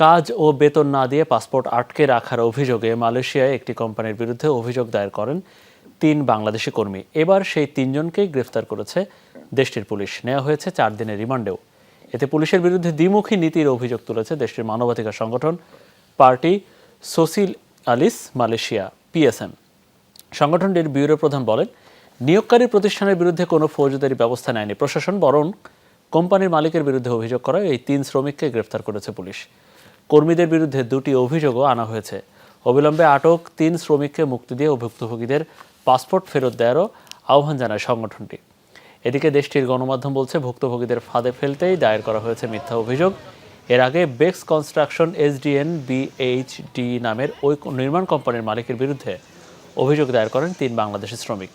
কাজ ও বেতন না দিয়ে পাসপোর্ট আটকে রাখার অভিযোগে মালয়েশিয়ায় একটি কোম্পানির বিরুদ্ধে অভিযোগ দায়ের করেন 3 বাংলাদেশি কর্মী। এবার সেই 3 জনকেই গ্রেফতার করেছে দেশটির পুলিশ। নেওয়া হয়েছে 4 দিনের রিমান্ডেও। এতে পুলিশের বিরুদ্ধে দ্বিমুখী নীতির অভিযোগ তুলেছে দেশটির মানবাধিকার সংগঠন পার্টি সোসিয়ালিস মালয়েশিয়া (PSM). সংগঠনটির ব্যুরো প্রধান বলেন, নিয়োগকারী প্রতিষ্ঠানের বিরুদ্ধে কোনো ফৌজদারি ব্যবস্থা নেয়নি প্রশাসন, বরং কোম্পানির মালিকের বিরুদ্ধে অভিযোগ করায় এই 3 শ্রমিককে গ্রেফতার করেছে পুলিশ। কর্মীদের বিরুদ্ধে 2টি অভিযোগও আনা হয়েছে। অবিলম্বে আটক 3 শ্রমিককে মুক্তি দিয়ে ভুক্তভোগীদের পাসপোর্ট ফেরত দেওয়ারও আহ্বান জানায় সংগঠনটি। এদিকে দেশটির গণমাধ্যম বলছে, ভুক্তভোগীদের ফাঁদে ফেলতেই দায়ের করা হয়েছে মিথ্যা অভিযোগ। এর আগে বেক্স কনস্ট্রাকশন SDN BHD নামের ওই নির্মাণ কোম্পানির মালিকের বিরুদ্ধে অভিযোগ দায়ের করেন 3 বাংলাদেশি শ্রমিক।